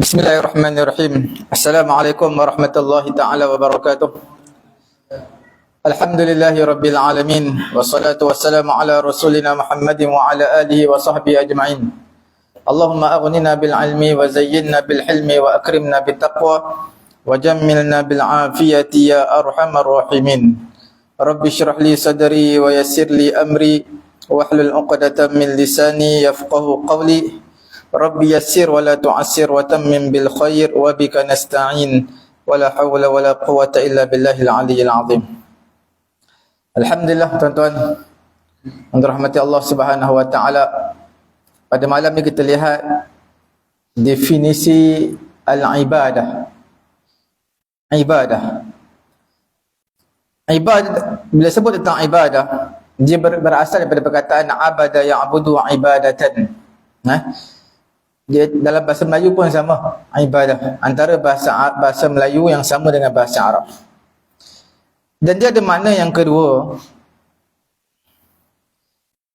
Bismillahirrahmanirrahim. Assalamualaikum warahmatullahi ta'ala wabarakatuh. Alhamdulillahi rabbil alamin. Wassalatu wassalamu ala rasulina Muhammadin wa ala alihi wa sahbihi ajma'in. Allahumma aghnina bil ilmi wa zayyinna bil hilmi wa akrimna bit taqwa wa jammilna bil afiyati ya arhamar rahimin. Rabbi shrah li sadri wa yassir li amri wahlul 'uqdatam min lisani yafqahu qawli. Rabbi yassir wa la tu'assir wa tammim bil khair wa bika nasta'in wa la hawla wa la quwwata illa billahil aliyyil azim. Alhamdulillah tuan-tuan yang dirahmati Allah Subhanahu wa taala. Pada malam ini kita lihat definisi al-ibadah. Ibadah, bila sebut tentang ibadah, dia berasal daripada perkataan abada ya'budu ibadatan. Dia dalam bahasa Melayu pun sama, ibadah, antara bahasa Melayu yang sama dengan bahasa Arab. Dan dia ada makna yang kedua.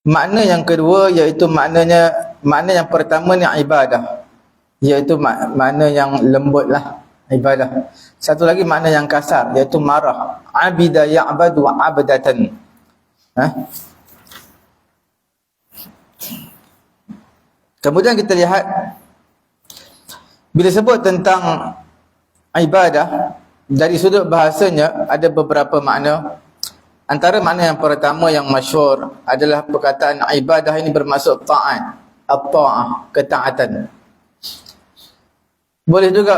Makna yang kedua iaitu makna yang pertama ni ibadah, iaitu makna yang lembutlah ibadah. Satu lagi makna yang kasar iaitu marah, abida ya'badu abdatan. Kemudian kita lihat bila sebut tentang ibadah dari sudut bahasanya ada beberapa makna. Antara makna yang pertama yang masyhur adalah perkataan ibadah ini bermaksud ta'at, at-ta'ah, ketaatan. Boleh juga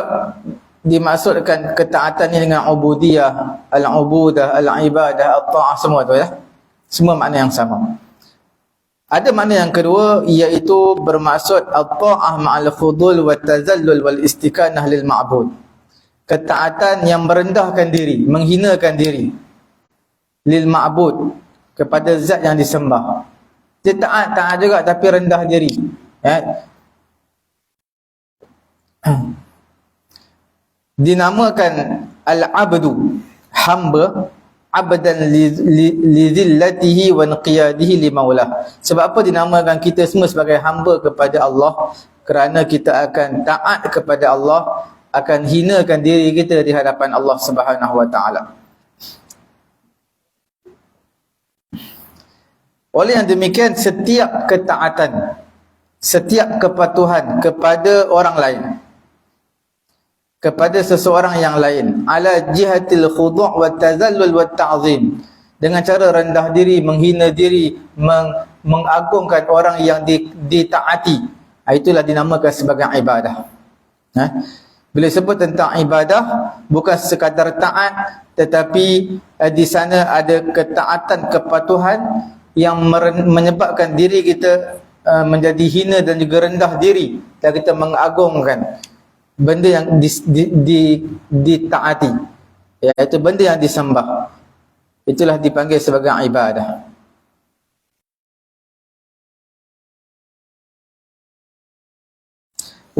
dimaksudkan ketaatan ini dengan ubudiyah, al-ubudah, al-ibadah, at-ta'ah, semua tu ya. Semua makna yang sama. Ada makna yang kedua iaitu bermaksud at-ta'ah ma'al khudul wa tazallul wal istiqanah lil ma'bud. Ketaatan yang merendahkan diri, menghinakan diri lil ma'bud, kepada zat yang disembah. Dia taat juga tapi rendah diri. Dinamakan al-abdu, hamba, abdan li zillatihi wa inqiyadihi li maulah. Sebab apa dinamakan kita semua sebagai hamba kepada Allah? Kerana kita akan taat kepada Allah, akan hinakan diri kita di hadapan Allah Subhanahu wa taala. Oleh yang demikian, setiap ketaatan, setiap kepatuhan kepada orang lain, kepada seseorang yang lain, ala jihatil khudu' wa tazallul wa ta'zim, dengan cara rendah diri, menghina diri, mengagungkan orang yang ditaati, itulah dinamakan sebagai ibadah. Bila sebut tentang ibadah, bukan sekadar taat, tetapi di sana ada ketaatan, kepatuhan yang menyebabkan diri kita menjadi hina dan juga rendah diri, dan kita mengagungkan benda yang ditaati, iaitu benda yang disembah. Itulah dipanggil sebagai ibadah.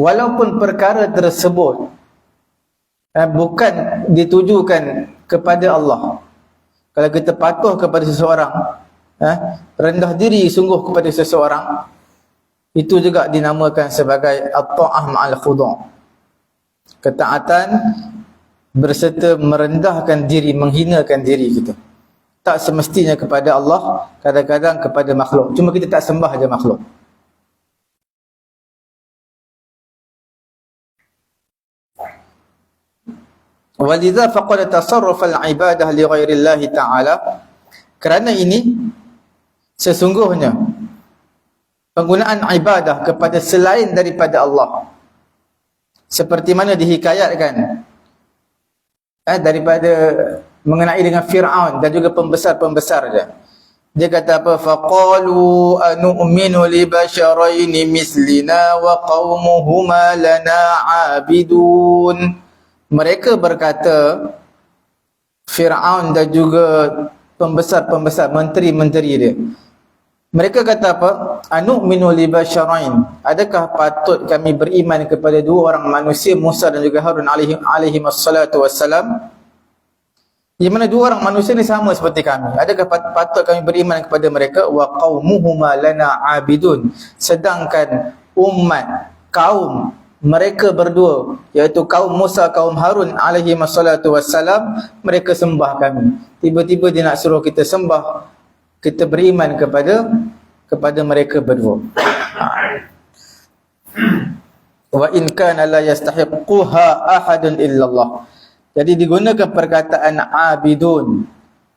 Walaupun perkara tersebut bukan ditujukan kepada Allah. Kalau kita patuh kepada seseorang, rendah diri sungguh kepada seseorang, itu juga dinamakan sebagai at-ta'ah ma'al khudu'. Ketaatan berserta merendahkan diri, menghinakan diri kita. Tak semestinya kepada Allah, kadang-kadang kepada makhluk. Cuma kita tak sembah aja makhluk. Walidha faqad tasarrafa al-ibadah li ghairi Allah ta'ala. Kerana ini sesungguhnya penggunaan ibadah kepada selain daripada Allah, seperti mana dihikayatkan daripada mengenai dengan Fir'aun dan juga pembesar-pembesar dia. Dia kata apa? Faqalu anu'minu li basharaini mislina wa qaumuhuma lana 'abidun. Mereka berkata, Fir'aun dan juga pembesar-pembesar, menteri-menteri dia, mereka kata apa? Anu'minu li basharain. Adakah patut kami beriman kepada dua orang manusia, Musa dan juga Harun alaihi wassalatu wassalam? Yang mana dua orang manusia ni sama seperti kami. Adakah patut kami beriman kepada mereka? Wa qaumuhuma lana 'abidun. Sedangkan umat, kaum mereka berdua, iaitu kaum Musa, kaum Harun alaihi wassalatu wassalam, mereka sembah kami. Tiba-tiba dia nak suruh kita sembah, kita beriman kepada mereka berdua. Wa in kana la yastahiqquha ahadun illallah. Jadi digunakan perkataan abidun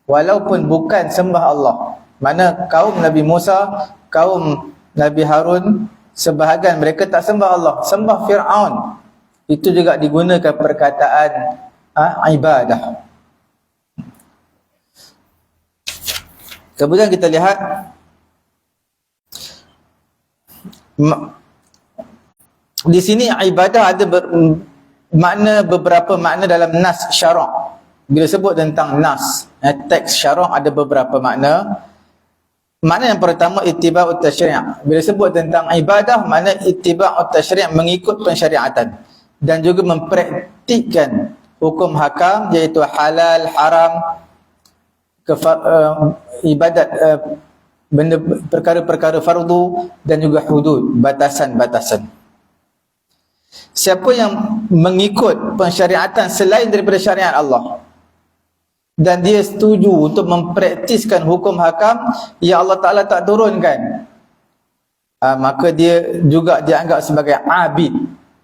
walaupun bukan sembah Allah. Mana kaum Nabi Musa, kaum Nabi Harun, sebahagian mereka tak sembah Allah, sembah Fir'aun. Itu juga digunakan perkataan ibadah. Kemudian kita lihat di sini ibadah ada beberapa makna dalam nas syara'. Bila sebut tentang nas, teks syara' ada beberapa makna. Makna yang pertama ittiba'ut tasyri'. Bila sebut tentang ibadah, makna ittiba'ut tasyri', mengikut pensyariatan dan juga mempraktikkan hukum hakam, iaitu halal, haram, ibadat, benda perkara-perkara fardu dan juga hudud, batasan-batasan. Siapa yang mengikut pensyariatan selain daripada syariat Allah dan dia setuju untuk mempraktiskan hukum hakam yang Allah Ta'ala tak turunkan, maka dia juga dianggap sebagai abid,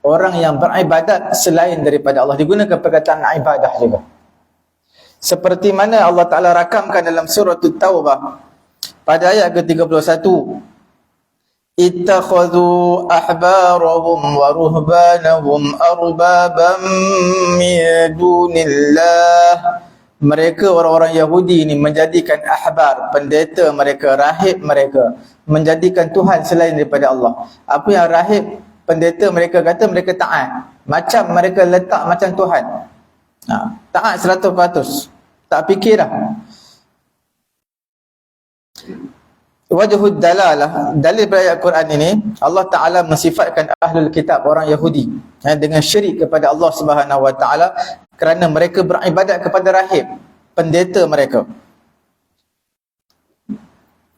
orang yang beribadat selain daripada Allah. Digunakan perkataan ibadah juga, seperti mana Allah Ta'ala rakamkan dalam surah At-Taubah pada ayat ke-31, ittakhadhu ahbarahum wa ruhbanahum arbaban min dunillah. Mereka orang-orang Yahudi ini menjadikan ahbar, pendeta mereka, rahib mereka, menjadikan Tuhan selain daripada Allah. Apa yang rahib, pendeta mereka kata mereka taat, macam mereka letak macam Tuhan. Taat 100%, tak fikir dah. Wajhud dalalah, dalil pada ayat Quran ini, Allah Ta'ala mensifatkan ahlul kitab, orang Yahudi, dengan syirik kepada Allah Subhanahu Wa Ta'ala kerana mereka beribadat kepada rahib, pendeta mereka.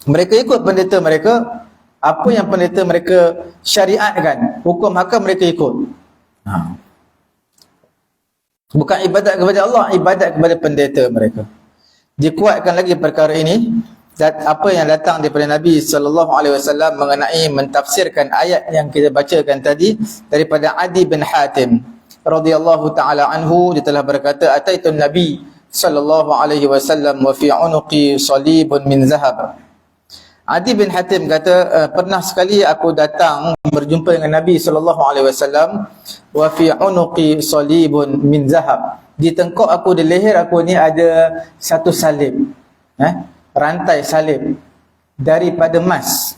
Mereka ikut pendeta mereka, apa yang pendeta mereka syariatkan, hukum hakam mereka ikut. Bukan ibadat kepada Allah, ibadat kepada pendeta mereka. Dikuatkan lagi perkara ini dan apa yang datang daripada Nabi SAW mengenai mentafsirkan ayat yang kita bacakan tadi daripada Adi bin Hatim radhiyallahu taala anhu. Dia telah berkata, ataitun Nabi SAW wa fi unuqi salibun min zahab. Adi bin Hatim kata, pernah sekali aku datang berjumpa dengan Nabi SAW wa fi unuqi salibun min zahab. Di tengkok aku, di leher aku ni ada satu salib, rantai salib daripada emas.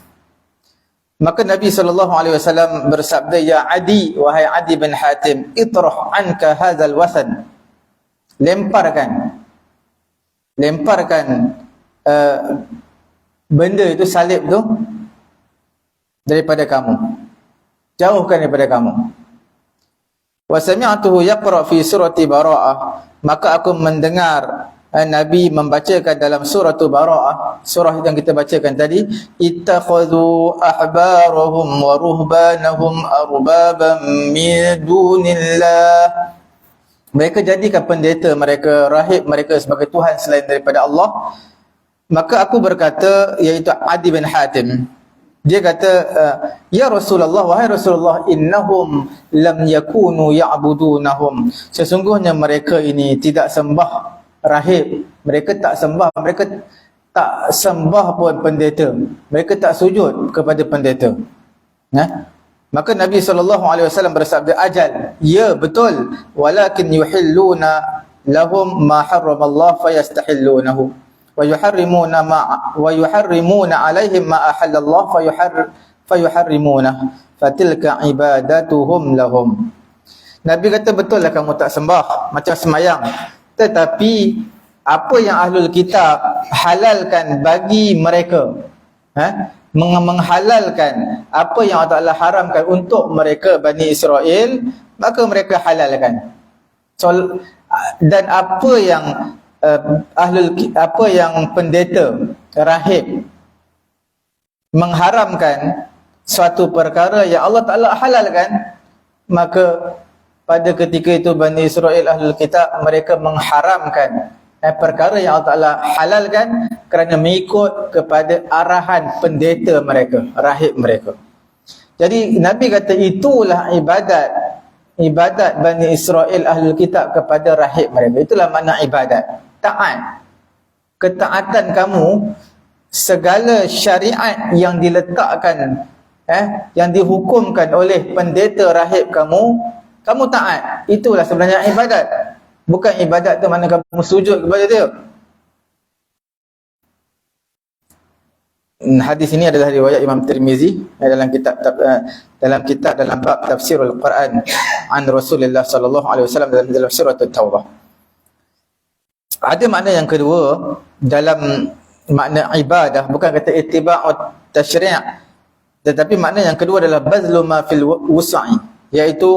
Maka Nabi SAW bersabda, ya Adi, wahai Adi bin Hatim, itrah anka hadzal wasan. Lemparkan benda itu, salib tu, daripada kamu, jauhkan daripada kamu. Wa sami'tuhu yaqra fi surati Bara'ah. Maka aku mendengar Nabi membacakan dalam surah Bara'ah, surah yang kita bacakan tadi, ittakhadhu ahbarahum wa ruhbanahum arbaban min dunillah. Mereka jadikan pendeta mereka, rahib mereka sebagai Tuhan selain daripada Allah. Maka aku berkata, iaitu Adi bin Hatim, dia kata, ya Rasulullah, wahai Rasulullah, innahum lam yakunu ya'budunahum. Sesungguhnya mereka ini tidak sembah rahib, mereka tak sembah, mereka tak sembah pun pendeta, mereka tak sujud kepada pendeta. Maka Nabi SAW bersabda, ajal, ya betul, walakin yuhilluna lahum ma harramallah fayastahillunahu wa yuharrimuna alaihim ma ahallallah fayuharrimunah fatilka ibadatuhum lahum. Nabi kata, betul lah kamu tak sembah macam semayang, tetapi apa yang ahlul kitab halalkan bagi mereka, menghalalkan apa yang Allah Ta'ala haramkan untuk mereka Bani Israel, maka mereka halalkan. Dan apa yang apa yang pendeta, rahib mengharamkan suatu perkara yang Allah Ta'ala halalkan, maka pada ketika itu Bani Israel Ahlul Kitab mereka mengharamkan perkara yang Allah Ta'ala halalkan kerana mengikut kepada arahan pendeta mereka, rahib mereka. Jadi Nabi kata itulah ibadat Bani Israel Ahlul Kitab kepada rahib mereka. Itulah makna ibadat. Taat. Ketaatan kamu, segala syariat yang diletakkan, yang dihukumkan oleh pendeta rahib kamu, kamu taat. Itulah sebenarnya ibadat. Bukan ibadat tu mana kamu sujud kepada dia. Hadis ini adalah riwayat Imam Tirmizi dalam dalam bab tafsirul Quran an Rasulullah sallallahu alaihi wasallam dalam surah At-Taubah. Ada makna yang kedua dalam makna ibadah, bukan kata ittiba'ut tasyri', tetapi makna yang kedua adalah bazlu ma fil wus'i, iaitu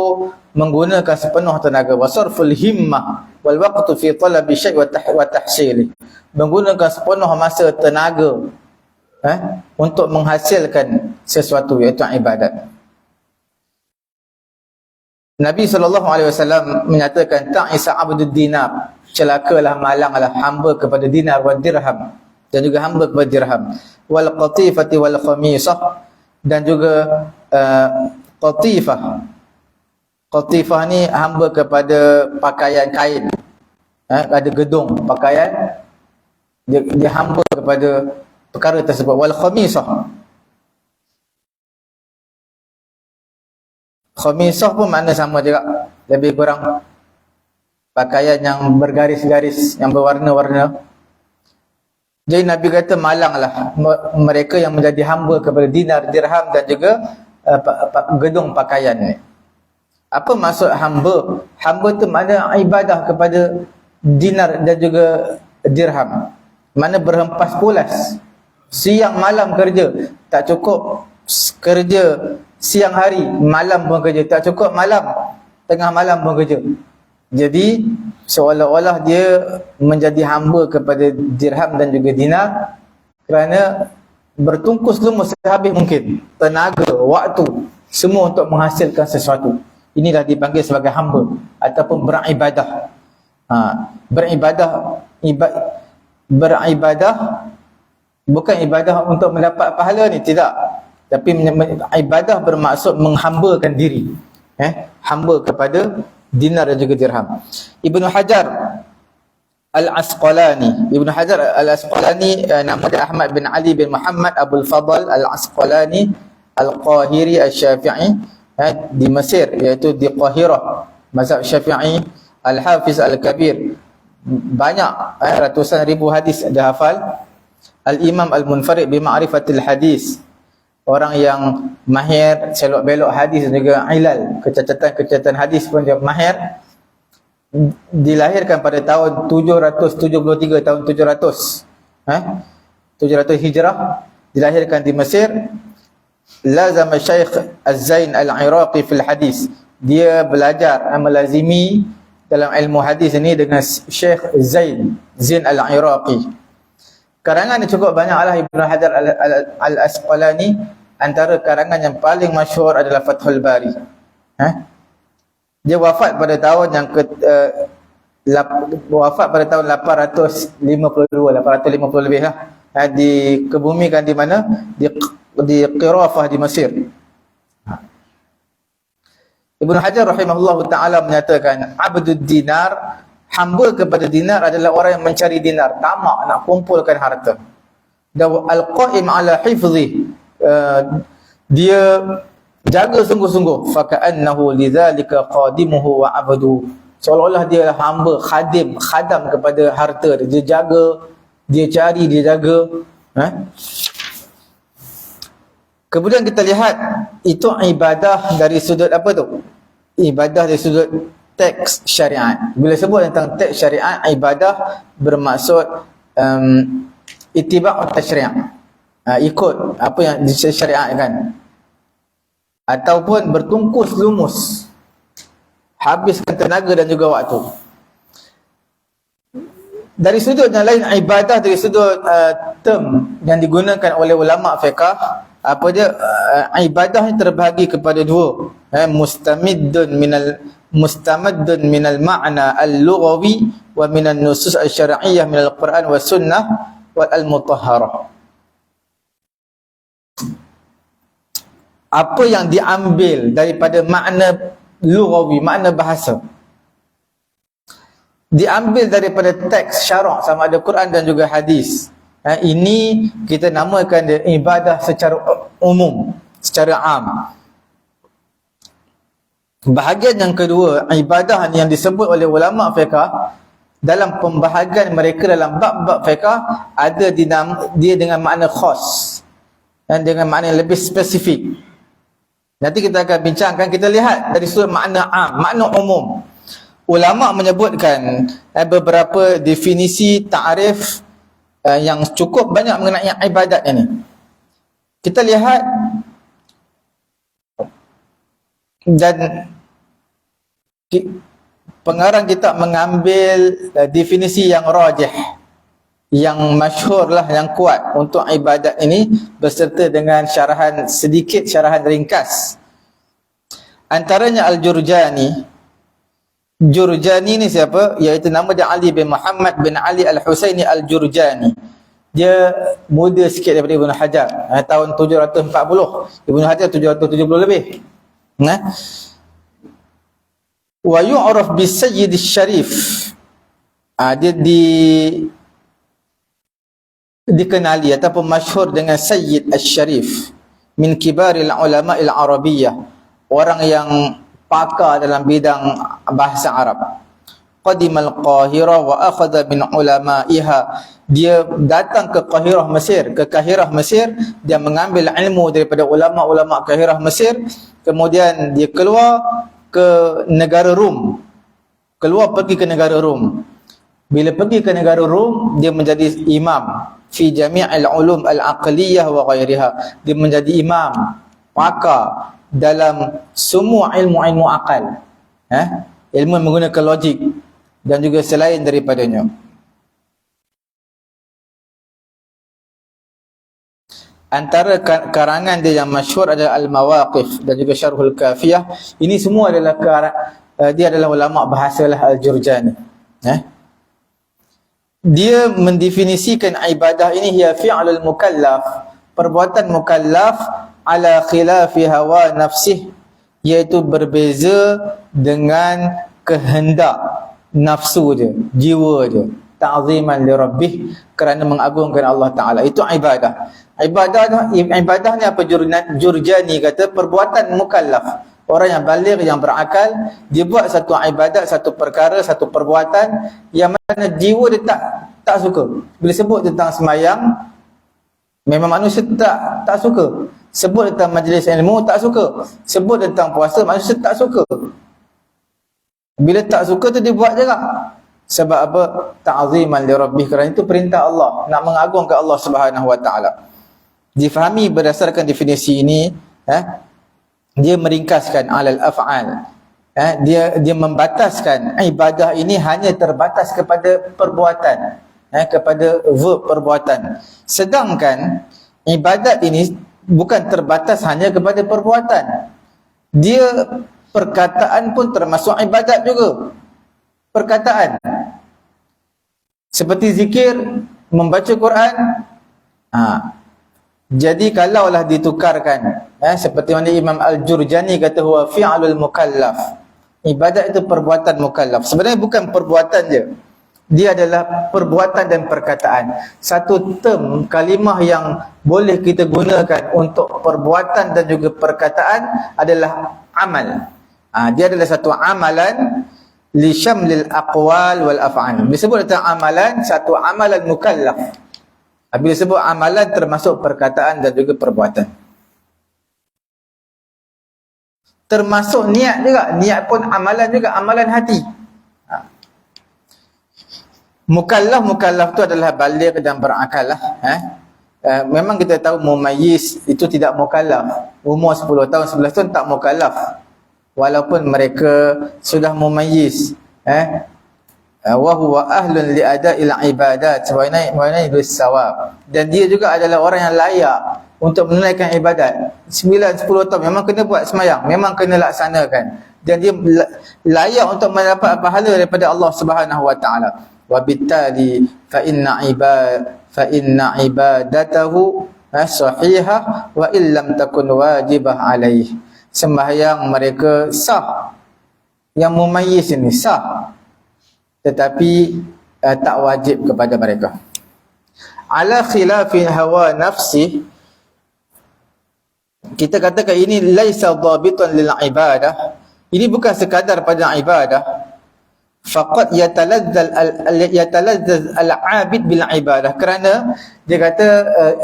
menggunakan sepenuh tenaga, wasarful himmah wal waqtu fi talabi syai' wa tahsili, menggunakan sepenuh masa tenaga untuk menghasilkan sesuatu, iaitu ibadat. Nabi SAW menyatakan ta'isa abdud dinar, celakalah, malanglah hamba kepada dinar wa dirham, dan juga hamba kepada dirham, wal qatifati wal khamisah, dan juga qatifah. Qatifah ni hamba kepada pakaian kain, ada gedung pakaian, dia hamba kepada perkara tersebut. Wal khamisah, khamisah pun makna sama juga, lebih kurang pakaian yang bergaris-garis, yang berwarna-warna. Jadi Nabi kata malanglah mereka yang menjadi hamba kepada dinar, dirham, dan juga gedung pakaian ni. Apa maksud hamba? Hamba tu makna ibadah kepada dinar dan juga dirham. Mana berhempas pulas, siang malam kerja, tak cukup kerja siang hari, malam pun kerja, tak cukup malam, tengah malam pun kerja. Jadi seolah-olah dia menjadi hamba kepada dirham dan juga dinar kerana bertungkus lumus sehabis mungkin tenaga, waktu, semua untuk menghasilkan sesuatu. Inilah dipanggil sebagai hamba ataupun beribadah. Beribadah bukan ibadah untuk mendapat pahala ni, tidak. Tapi ibadah bermaksud menghambakan diri, hamba kepada dinar dan juga dirham. Ibnu Hajar Al-Asqalani, nama dia Ahmad bin Ali bin Muhammad Abul Fadl Al-Asqalani Al-Qahiri Al-Syafi'i, di Mesir, iaitu di Qahirah, mazhab Syafi'i. Al-Hafiz Al-Kabir, banyak, ratusan ribu hadis dia hafal. Al-Imam Al-Munfarid bi ma'rifatil hadis, orang yang mahir selok-belok hadis dan juga ilal, kecacatan hadis pun dia mahir. Dilahirkan pada tahun 773, tahun 700 Hijrah, dilahirkan di Mesir. Lazama Syekh Az-Zain Al-Iraqi fil hadis, dia belajar melazimi dalam ilmu hadis ini dengan Syekh Zain Al-Iraqi. Karangan dia cukup banyaklah Ibnu Hajar Al-Asqalani. Antara karangan yang paling masyhur adalah Fathul Bari. Dia wafat pada tahun yang wafat pada tahun 850 lebih lah. Dikebumikan di mana? Di Qirafah di Mesir. Ibnu Hajar rahimahullah ta'ala menyatakan abdud dinar, hamba kepada dinar adalah orang yang mencari dinar, tamak nak kumpulkan harta. Dan al-qa'im ala hifzi, dia jaga sungguh-sungguh. Faka'annahu lidzalika qadimuhu wa abdu, seolah-olah dia adalah hamba, khadam kepada harta. Dia jaga, dia cari, dia jaga. Kemudian kita lihat itu ibadah dari sudut apa tu? Ibadah dari sudut teks syariat. Bila sebut tentang teks syariat, ibadah bermaksud ittiba' tasyri', ikut apa yang disyariatkan, ataupun bertungkus lumus, habiskan tenaga dan juga waktu. Dari sudut yang lain, ibadah dari sudut term yang digunakan oleh ulama fiqh apa dia, ibadah ni terbahagi kepada dua, mustamaddun minal ma'na al-lughawi wa minan nusus al-syar'iyyah minal Quran wa sunnah wal al-mutahharah. Apa yang diambil daripada makna lughawi, makna bahasa, diambil daripada teks syarak sama ada Quran dan juga hadis. Ini kita namakan dia ibadah secara umum, secara am. Bahagian yang kedua, ibadah yang disebut oleh ulama fiqh dalam pembahagian mereka dalam bab-bab fiqh ada dia dengan makna khas dan dengan makna yang lebih spesifik. Nanti kita akan bincangkan, kita lihat dari sudut makna am, makna umum. Ulama menyebutkan beberapa definisi ta'rif yang cukup banyak mengenai ibadat ini. Kita lihat dan pengarang kitab mengambil definisi yang rajih, yang masyhur lah, yang kuat untuk ibadat ini, beserta dengan syarahan sedikit, syarahan ringkas. Antaranya Al-Jurjani. Jurjani ni siapa? Iaitu nama dia Ali bin Muhammad bin Ali Al-Husaini Al-Jurjani. Dia muda sikit daripada Ibn Hajar, tahun 740. Ibn Hajar 770 lebih. Wa yu'raf bis Sayyid Syarif. Dia dikenali ataupun masyhur dengan Sayyid Al-Syarif min kibaril ulama al-arabiyyah, orang yang pakar dalam bidang bahasa Arab. Qadimal Qahirah wa akhadha min ulama'iha. Dia datang ke Qahirah Mesir, ke Kahirah Mesir, dia mengambil ilmu daripada ulama-ulama Kahirah Mesir, kemudian dia keluar ke negara Rom. Pergi ke negara Rom. Bila pergi ke negara Rom, dia menjadi imam fi jami'il ulum al-aqliyah wa ghairiha. Dia menjadi imam, pakar dalam semua ilmu-ilmu akal, ilmu yang menggunakan logik dan juga selain daripadanya. Antara karangan dia yang masyhur adalah Al-Mawaqif dan juga Syarhul Kafiyah. Ini semua adalah dia adalah ulama bahasalah Al-Jurjani. Dia mendefinisikan ibadah ini hiya fi'lul mukallaf, perbuatan mukallaf ala khilafi hawa nafsih, iaitu berbeza dengan kehendak nafsu dia, jiwa dia, ta'ziman li rabbih, kerana mengagungkan Allah Ta'ala. Itu ibadah. Ibadah ni apa? Jurjani kata perbuatan mukallaf, orang yang baligh, yang berakal, dia buat satu ibadat, satu perkara, satu perbuatan yang mana jiwa dia tak suka. Bila sebut tentang semayang, memang manusia tak suka. Sebut tentang majlis ilmu, tak suka. Sebut tentang puasa, manusia tak suka. Bila tak suka tu dia buat juga. Sebab apa? Ta'ziman li rabbih, kerana itu perintah Allah, nak mengagungkan Allah Subhanahu wa taala. Difahami berdasarkan definisi ini, dia meringkaskan alal af'al. Dia membataskan ibadah ini hanya terbatas kepada perbuatan, kepada verb perbuatan. Sedangkan ibadat ini bukan terbatas hanya kepada perbuatan. Dia perkataan pun termasuk ibadat juga. Perkataan. Seperti zikir, membaca Quran. Jadi kalaulah ditukarkan, seperti mana Imam Al-Jurjani kata huwa fi'lul mukallaf. Ibadat itu perbuatan mukallaf. Sebenarnya bukan perbuatan je. Dia adalah perbuatan dan perkataan. Satu term, kalimah yang boleh kita gunakan untuk perbuatan dan juga perkataan adalah amal. Dia adalah satu amalan li syamlil aqwal wal af'al. Bila sebut tentang amalan, satu amalan mukallaf. Bila sebut amalan termasuk perkataan dan juga perbuatan. Termasuk niat juga. Niat pun amalan juga, amalan hati. Mukallaf tu adalah baligh dan berakal lah. Memang kita tahu mumayyiz itu tidak mukallaf. Umur 10 tahun, 11 tahun tak mukallaf. Walaupun mereka sudah mumayyiz. Wa huwa ahlun li ada'il ibadat wa nailus sawab. Dan dia juga adalah orang yang layak untuk menunaikan ibadat 9-10 tahun memang kena buat semayang, memang kena laksanakan, dan dia layak untuk mendapat pahala daripada Allah Subhanahu wa taala. Wa bittali fa inna ibadatahu sahihah wa illam takun wajibah alaih. Sembahyang mereka sah. Yang mumayyiz ini sah, tetapi tak wajib kepada mereka. Ala khilafi hawa nafsi, kita katakan ini laisa dhabitan lil ibadah, ini bukan sekadar pada ibadah. Faqad yatalazzaz al-abid bil ibadah, kerana dia kata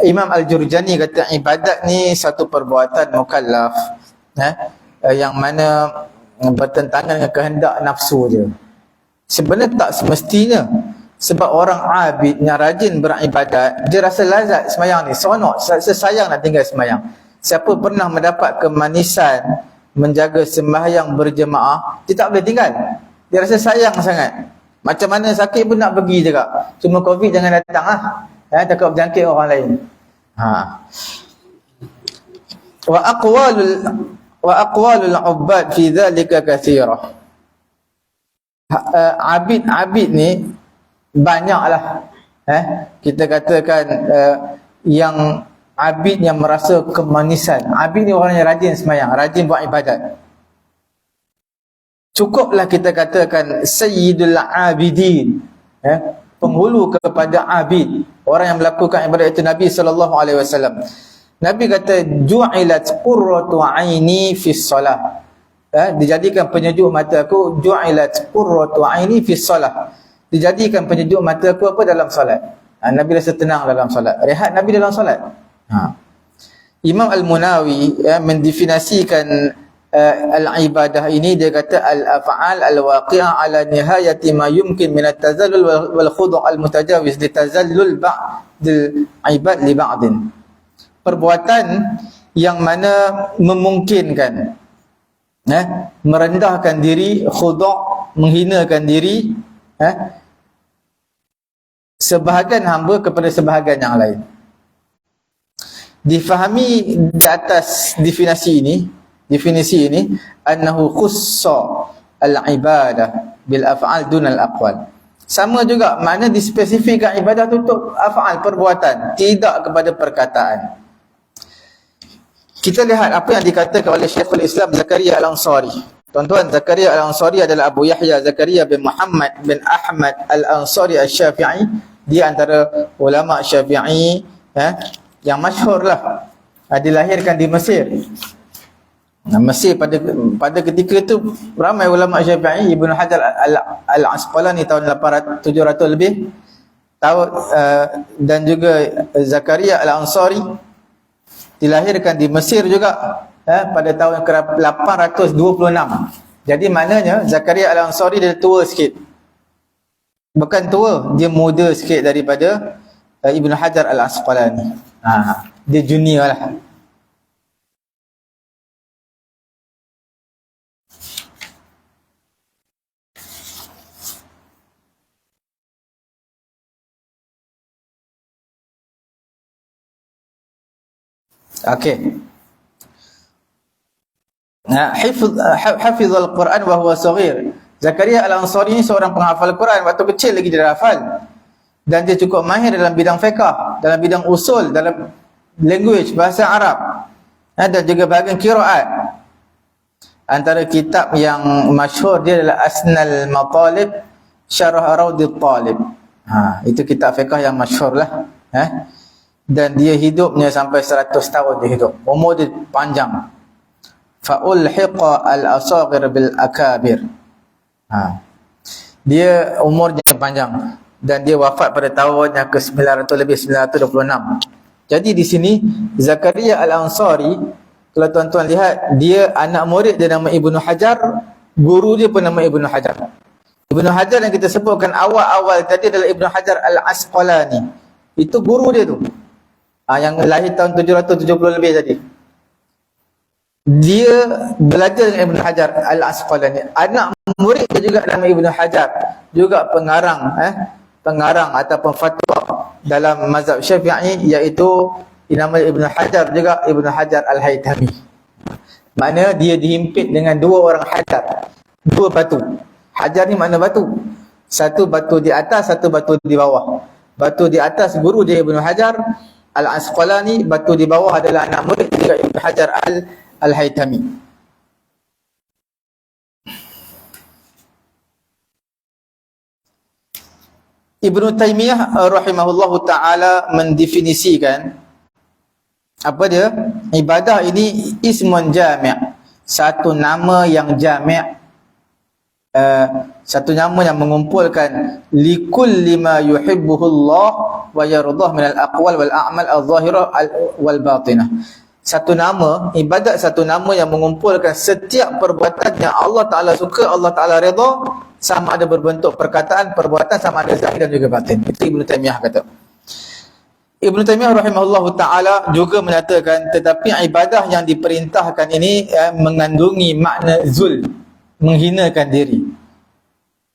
Imam Al-Jurjani kata ibadat ni satu perbuatan mukallaf, yang mana bertentangan dengan kehendak nafsu dia. Sebenarnya tak semestinya, sebab orang abid yang rajin beribadat, dia rasa lazat semayang ni, seronok, sayang nak tinggal semayang. Siapa pernah mendapat kemanisan menjaga sembahyang berjemaah, dia tak boleh tinggal. Dia rasa sayang sangat. Macam mana sakit pun nak pergi juga. Cuma Covid jangan datang lah. Takut berjangkit orang lain. Wa aqwalul ubbad fi dhalika kathirah. Abid ni banyaklah. Kita katakan yang abid yang merasa kemanisan. Abid ni orang yang rajin semayang, rajin buat ibadat. Cukuplah kita katakan Sayyidul Abidin, penghulu kepada abid, orang yang melakukan ibadat itu Nabi SAW. Nabi kata ju'ilat qurratu aini fi shalah, dijadikan penyejuk mata aku, ju'ilat qurratu aini fi shalah, dijadikan penyejuk mata aku apa dalam solat. Nabi rasa tenang dalam solat, rehat Nabi dalam solat. Imam Al-Munawi mendefinisikan al-ibadah ini, dia kata al-af'al al-waqi'ah ala nihayati ma yumkin min at-tazallul wal khudu' al-mutajawiz li tazallul ba'dil ibad li ba'din. Perbuatan yang mana memungkinkan merendahkan diri, khudu', menghinakan diri sebahagian hamba kepada sebahagian yang lain. Difahami di atas definisi ini annahu khussa al-ibadah bil af'al dun al-aqwal. Sama juga makna dispesifikkan ibadah itu untuk af'al, perbuatan, tidak kepada perkataan. Kita lihat apa yang dikatakan oleh Syekhul Islam Zakaria Al-Ansari. Tuan-tuan, Zakaria Al-Ansari adalah Abu Yahya Zakaria bin Muhammad bin Ahmad Al-Ansari Al-Syafi'i. Dia antara ulama Syafi'i yang masyhur lah. Dilahirkan di Mesir. Mesir pada ketika itu ramai ulama Syafi'i. Ibnu Hajar Al-Asqalani tahun 700 lebih tahun, dan juga Zakaria Al-Ansari dilahirkan di Mesir juga pada tahun ke-826. Jadi maknanya Zakaria Al-Ansari dia tua sikit. Bukan tua, dia muda sikit daripada Ibnu Hajar Al-Asqalani. Dia junior lah. Okey. Hafiz al-Quran wa huwa saghir. Zakaria Al-Ansari ini seorang penghafal Quran, waktu kecil lagi dia hafal. Dan dia cukup mahir dalam bidang fiqh, dalam bidang usul, dalam language bahasa Arab, dan juga bahagian qiraat. Antara kitab yang masyhur dia adalah Asnal Matalib Syarah Raudhit Talib. Itu kitab fiqh yang masyhur lah. Dan dia hidupnya sampai 100 tahun dia hidup. Umur dia panjang. Fa'ulhiqa al-asaghir bil akabir. Dia umurnya panjang dan dia wafat pada tahun yang ke-900 lebih, 926. Jadi di sini Zakaria Al-Ansari, kalau tuan-tuan lihat, dia anak murid dia nama Ibnu Hajar, guru dia pun nama Ibnu Hajar. Ibnu Hajar yang kita sebutkan awal-awal tadi adalah Ibnu Hajar Al-Asqalani. Itu guru dia tu. Yang lahir tahun 770 lebih tadi. Dia belajar dengan Ibnu Hajar Al-Asqalani. Anak murid dia juga nama Ibnu Hajar, juga pengarang ataupun fatwa dalam mazhab Syafi'i, iaitu Dinamai Ibnu Hajar juga Ibnu Hajar Al-Haytami. Makna dia dihimpit dengan dua orang hajar, dua batu. Hajar ni makna batu. Satu batu di atas, satu batu di bawah. Batu di atas guru dia Ibnu Hajar Al-Asqalani, batu di bawah adalah anak murid juga Ibnu Hajar Al-Haytami. Ibnu Taimiyah rahimahullahu ta'ala mendefinisikan apa dia? Ibadah ini ismun jami', satu nama yang jami', satu nama yang mengumpulkan likulli ma yuhibbuhu Allah wa yardah min al-aqwal wal a'mal al-zahirah wal batinah. Satu nama, ibadat satu nama yang mengumpulkan setiap perbuatan yang Allah Ta'ala suka, Allah Ta'ala redha, sama ada berbentuk perkataan, perbuatan, sama ada zahir dan juga batin. Itu Ibnu Taimiyah kata. Ibnu Taimiyah rahimahullahu ta'ala juga menyatakan tetapi ibadah yang diperintahkan ini mengandungi makna zul, menghinakan diri.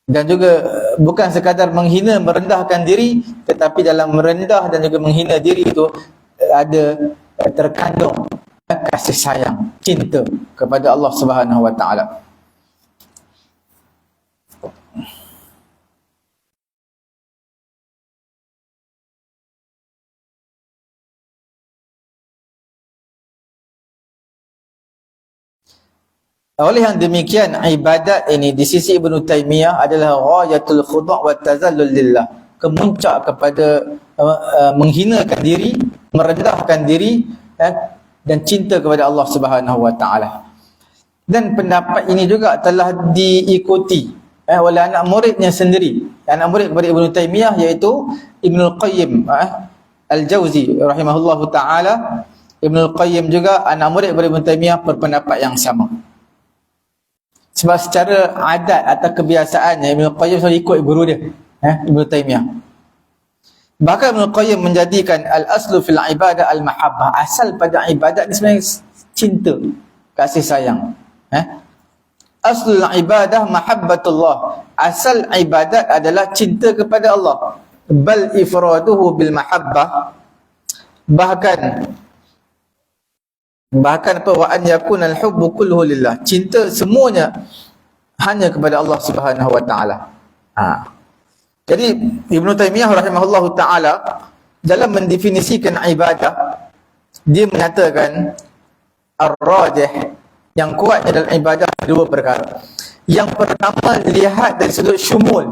Dan juga bukan sekadar menghina, merendahkan diri, tetapi dalam merendah dan juga menghina diri itu ada terkandung kasih sayang, cinta kepada Allah Subhanahu wa ta'ala. Oleh yang demikian, ibadat ini di sisi Ibnu Taimiyah adalah ghayatul khudu' wa tazallul lillah, kemuncak kepada menghinakan diri, merendahkan diri dan cinta kepada Allah Subhanahu wa taala. Dan pendapat ini juga telah diikuti oleh anak muridnya sendiri, anak murid kepada Ibnu Taimiyah, iaitu Ibnul Qayyim Al-Jauzi rahimahullahu taala. Ibnul Qayyim juga anak murid kepada Ibnu Taimiyah berpendapat yang sama. Sebab secara adat atau kebiasaannya Ibnu Qayyim selalu ikut guru dia, Ibnu Taimiyah. Bahkan Ibnu Qayyim menjadikan al-aslu fil ibadah al-mahabbah. Asal pada ibadat ni sebenarnya cinta, kasih sayang. Aslul ibadah mahabbatullah. Asal ibadat adalah cinta kepada Allah. Bal ifraduhu bil mahabbah. Bahkan apa, wa an yakuna al-hubbu kulluhu lillah, cinta semuanya hanya kepada Allah Subhanahu wa taala. Jadi Ibnu Taimiyah rahimahullahu taala dalam mendefinisikan ibadah, dia menyatakan ar-rajih, yang kuat dalam ibadah dua perkara. Yang pertama, lihat dari sudut syumul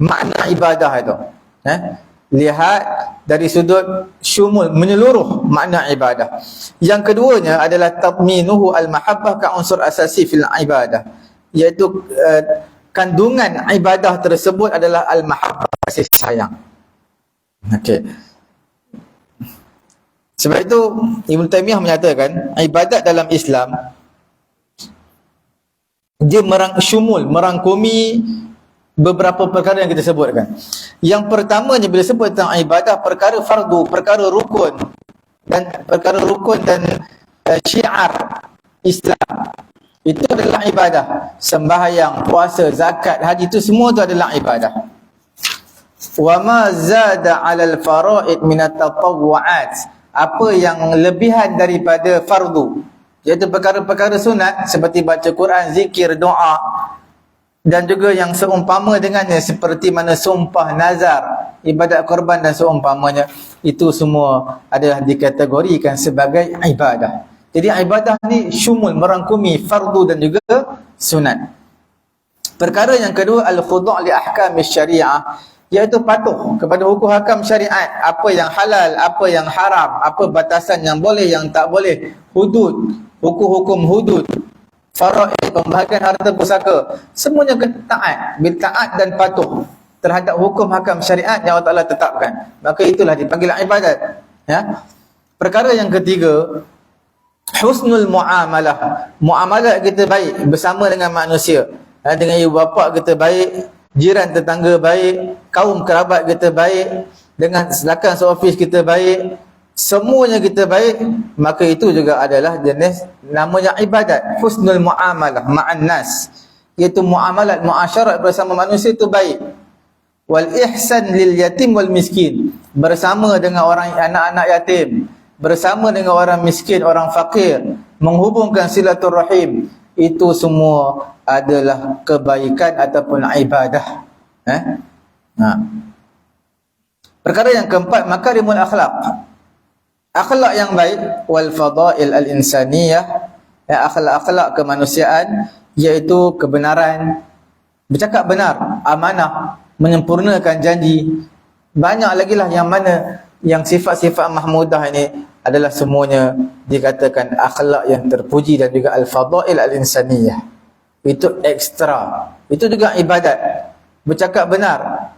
makna ibadah itu. Lihat dari sudut syumul, menyeluruh makna ibadah. Yang keduanya adalah tatminuhu al-mahabbah ka unsur asasi fil ibadah, iaitu kandungan ibadah tersebut adalah al-mahabbah, kasih sayang. Okey. Sebab itu Ibnu Taimiyah menyatakan ibadat dalam Islam dia merangkumi beberapa perkara yang kita sebutkan. Yang pertamanya bila sebut tentang ibadah, perkara fardu, perkara rukun dan syiar Islam, itu adalah ibadah. Sembahyang, puasa, zakat, haji, itu semua itu adalah ibadah. Wa ma zada 'alal fara'id min at-tatawwu'at, apa yang lebihan daripada fardu, iaitu perkara-perkara sunat seperti baca Quran, zikir, doa, dan juga yang seumpama dengannya seperti mana sumpah, nazar, ibadat korban dan seumpamanya, itu semua adalah dikategorikan sebagai ibadah. Jadi ibadah ni syumul, merangkumi fardu dan juga sunat. Perkara yang kedua, al-khudu' li ahkam syariah, iaitu patuh kepada hukum hakam syariat, apa yang halal, apa yang haram, apa batasan yang boleh, yang tak boleh, hudud, hukum-hukum hudud, faraid, pembahagian harta pusaka, semuanya kena taat, taat dan patuh terhadap hukum hakam syariat yang Allah Ta'ala tetapkan, maka itulah dipanggil ibadat. Perkara yang ketiga, husnul muamalah, muamalah kita baik bersama dengan manusia, dengan ibu bapa kita baik, jiran tetangga baik, kaum kerabat kita baik, dengan rakan seofis kita baik, semuanya kita baik, maka itu juga adalah jenis namanya ibadat. Husnul muamalah ma'an nas, iaitu muamalat, muasyarat bersama manusia itu baik. Wal ihsan lil yatim wal miskin, bersama dengan orang, anak-anak yatim bersama dengan orang miskin, orang fakir, menghubungkan silaturahim, itu semua adalah kebaikan ataupun ibadah. Perkara yang keempat, makarimul akhlak. Akhlak yang baik, wal fadail al-insaniyah, akhlak-akhlak kemanusiaan, iaitu kebenaran, bercakap benar, amanah, menyempurnakan janji. Banyak lagi lah yang mana yang sifat-sifat mahmudah ini adalah semuanya dikatakan akhlak yang terpuji, dan juga al-fadail al-insaniyah. Itu ekstra. Itu juga ibadat. Bercakap benar.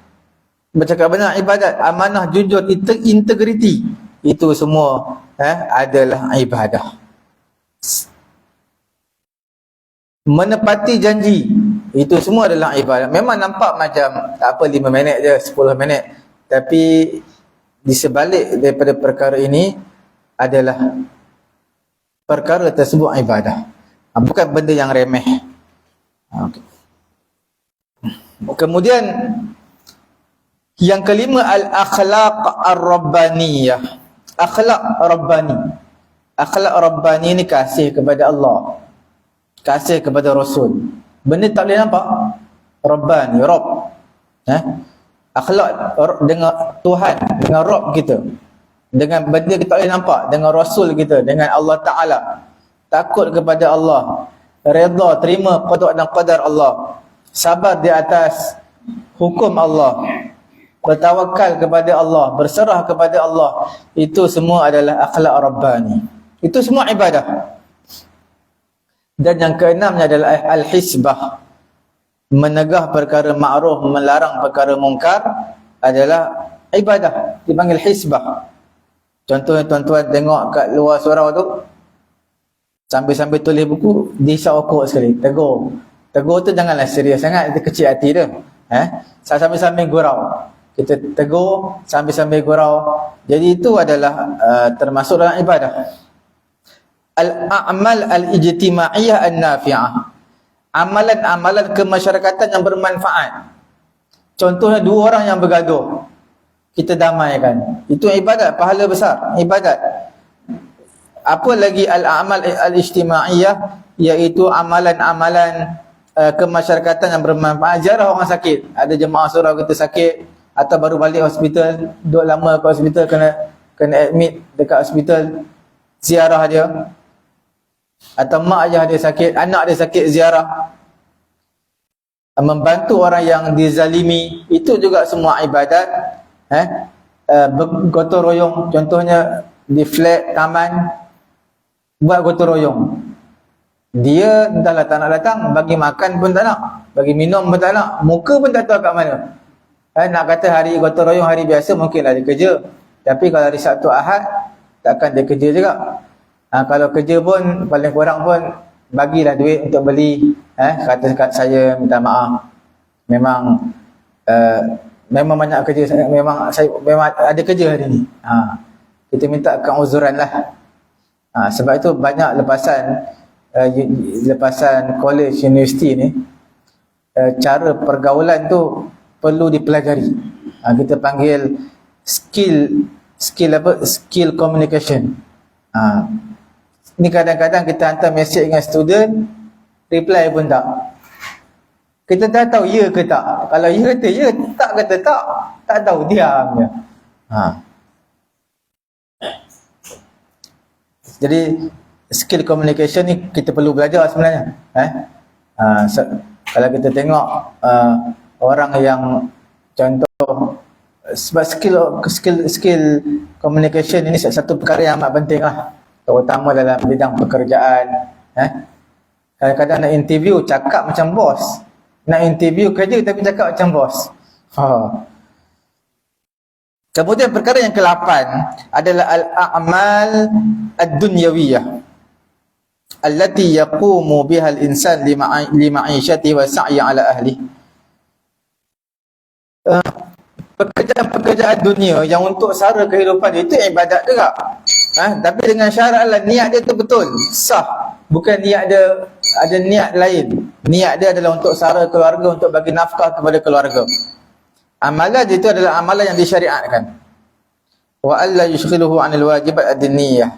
Bercakap benar ibadat. Amanah, jujur, integriti. Itu semua adalah ibadah. Menepati janji, itu semua adalah ibadat. Memang nampak macam tak apa 5 minit je, 10 minit. Tapi di sebalik daripada perkara ini adalah perkara tersebut ibadah. Bukan benda yang remeh. Okay. Kemudian yang kelima, al-akhlaq ar-rabbaniyah. Akhlak rabbani. Akhlak rabbani ni kasih kepada Allah, kasih kepada Rasul. Benda tak boleh nampak. Rabbani, Rabb. Akhlak dengan Tuhan, dengan Rabb kita. Dengan benda kita tak boleh nampak, dengan Rasul kita, dengan Allah Ta'ala. Takut kepada Allah, redha, terima qada dan qadar Allah, sabar di atas hukum Allah, bertawakal kepada Allah, berserah kepada Allah. Itu semua adalah akhlak rabbani. Itu semua ibadah. Dan yang keenamnya adalah al-hisbah. Menegah perkara ma'ruf, melarang perkara mungkar adalah ibadah. Dipanggil hisbah. Contohnya tuan-tuan tengok kat luar surau tu, sambil-sambil tulis buku, dihisap okok sekali, tegur. Tegur tu janganlah serius sangat, dia kecil hati dia. Sambil-sambil gurau. Kita tegur sambil-sambil gurau. Jadi itu adalah termasuk dalam ibadah. Al-a'mal al-ijtimaiyah an-nafi'ah. Amalan-amalan kemasyarakatan yang bermanfaat. Contohnya 2 orang yang bergaduh, kita damaikan. Itu ibadat, pahala besar, ibadat. Apa lagi al-a'mal al-ijtimaiyah, iaitu amalan-amalan kemasyarakatan yang bermanfaat. Ziarah orang sakit. Ada jemaah surau kita sakit, atau baru balik hospital, duduk lama kat hospital, kena admit dekat hospital, ziarah dia. Atau mak ayah dia sakit, anak dia sakit, ziarah. Membantu orang yang dizalimi, itu juga semua ibadat. Bergotong royong, contohnya di flat, taman, buat gotong royong. Dia entahlah tak nak datang, bagi makan pun tak nak, bagi minum pun tak nak, muka pun tak tahu kat mana. Nak kata hari gotong royong hari biasa mungkinlah dia kerja, tapi kalau hari Sabtu Ahad takkan dia kerja juga. Kalau kerja pun paling kurang pun bagilah duit untuk beli. Kata kat saya, minta maaf, memang banyak kerja saya, memang ada kerja hari ni. Kita minta keuzuran lah. Sebab itu banyak lepasan college, universiti ni, cara pergaulan tu perlu dipelajari. Kita panggil skill communication. Ni kadang-kadang kita hantar mesej dengan student, reply pun tak. Kita tak tahu ya ke tak. Kalau ya kata ya, tak kata tak tahu, diam je. Jadi skill communication ni kita perlu belajar sebenarnya. Kalau kita tengok orang yang contoh, sebab skill communication ini satu perkara yang amat penting lah, terutama dalam bidang pekerjaan. Kadang-kadang nak interview cakap macam bos, nak interview kerja tapi cakap macam bos. Kemudian perkara yang ke-8 adalah al-a'mal ad-dunyawiyah allati yaqumu biha al-insan li ma'ishati wa sa'yi ala ahli. Pekerjaan dunia yang untuk sara kehidupan dia, itu ibadat juga. Tapi dengan syarat lah, niat dia tu betul, sah. Bukan niat dia ada niat lain. Niat dia adalah untuk sara keluarga, untuk bagi nafkah kepada keluarga. Amalan itu adalah amalan yang disyariatkan. wa alla yushghiluhu 'anil wajibat ad-diniyah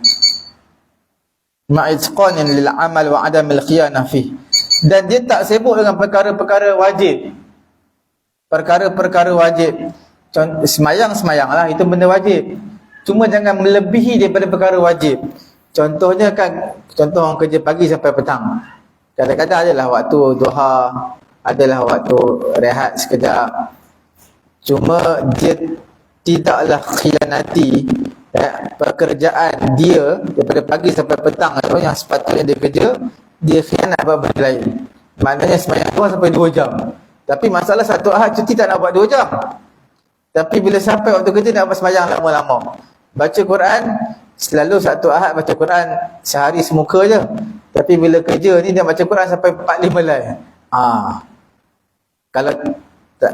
ma'itqanin lil 'amal wa 'adamil khiyanah fi. Dan dia tak sibuk dengan perkara-perkara wajib. Perkara-perkara wajib. Semayang lah, itu benda wajib. Cuma jangan melebihi daripada perkara wajib. Contohnya kan, contoh orang kerja pagi sampai petang. Kadang-kadang adalah waktu duha, adalah waktu rehat sekejap. Cuma dia tidaklah khianati pekerjaan dia daripada pagi sampai petang atau yang sepatutnya dia kerja, dia khianat buat benda lain. Maknanya semayang duha sampai 2 jam. Tapi masalah satu Ahad cuti tak nak buat 2 jam. Tapi bila sampai waktu kerja nak buat semayang lama-lama. Baca Quran, selalu satu Ahad baca Quran sehari semuka je. Tapi bila kerja ni dia baca Quran sampai 4-5 helai.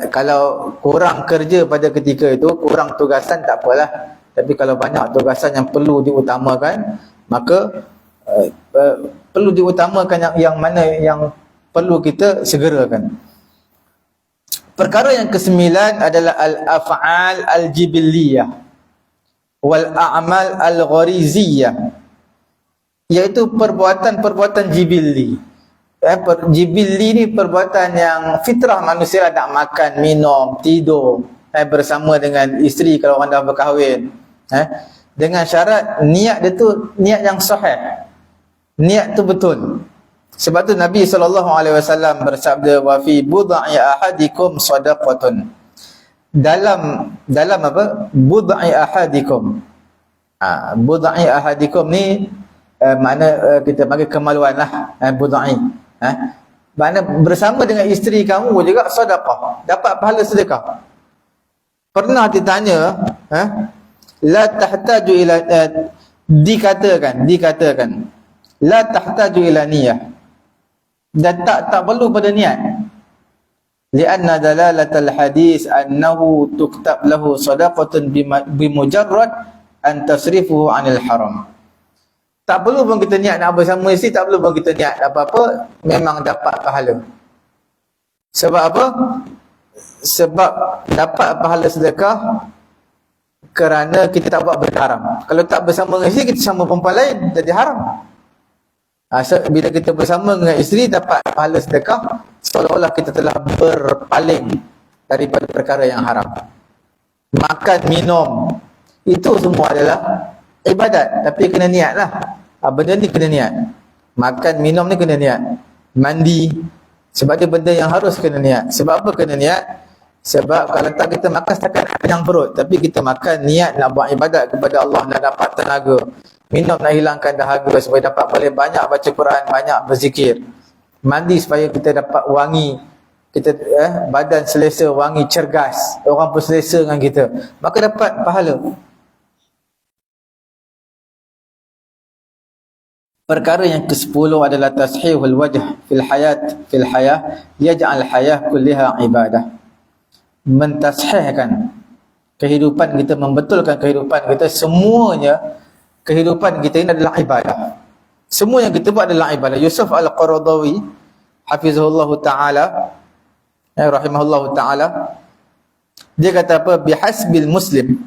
Kalau kurang kerja pada ketika itu, kurang tugasan tak apalah. Tapi kalau banyak tugasan yang perlu diutamakan, maka perlu diutamakan yang mana yang perlu kita segerakan. Perkara yang ke-9 adalah al-af'al al-jibilliyah wal a'mal al-ghariziyah, iaitu perbuatan-perbuatan jibilli. Jibilli ni perbuatan yang fitrah manusia, nak makan, minum, tidur, bersama dengan isteri kalau orang dah berkahwin, dengan syarat niat dia tu niat yang sahih, niat tu betul. Sebab tu Nabi SAW bersabda, wa fi bud'i ahadikum sadaqatun. Dalam apa? Bud'i ahadikum. Bud'i ahadikum ni makna kita panggil kemaluan lah, bud'i. Makna bersama dengan isteri kamu juga sedekah, dapat pahala sedekah. Pernah ditanya, la tahtaju ila, dikatakan la tahtaju ila niyah, dan tak perlu pada niat. Lianna dalalatal hadis annahu tuktab lahu sadaqatun bimujarrad an tasrifuhu 'anil haram. Tak perlu pun kita niat nak bersama isteri, tak perlu pun kita niat apa-apa, memang dapat pahala. Sebab apa? Sebab dapat pahala sedekah kerana kita tak buat benda haram. Kalau tak bersama dengan isteri, kita sama perempuan lain, jadi haram. Bila kita bersama dengan isteri, dapat pahala sedekah, seolah-olah kita telah berpaling daripada perkara yang haram. Makan, minum, itu semua adalah ibadat, tapi kena niat lah. Benda ni kena niat. Makan, minum ni kena niat. Mandi, sebab dia benda yang harus kena niat. Sebab apa kena niat? Sebab kalau tak kita makan setakat kenyang perut, tapi kita makan niat nak buat ibadat kepada Allah, nak dapat tenaga. Minum nak hilangkan dahaga supaya dapat boleh banyak baca Quran, banyak berzikir. Mandi supaya kita dapat wangi, kita badan selesa, wangi, cergas, orang pun selesa dengan kita, maka dapat pahala. Perkara yang ke-10 adalah tashihul wajh fil hayah yaj'al hayah kulliha ibadah. Mentashihkan kehidupan kita, membetulkan kehidupan kita, semuanya kehidupan kita ini adalah ibadah. Semua yang kita buat adalah ibadah. Yusuf Al-Qaradawi hafizahullah ta'ala, rahimahullah ta'ala, dia kata apa? Bihasbil muslim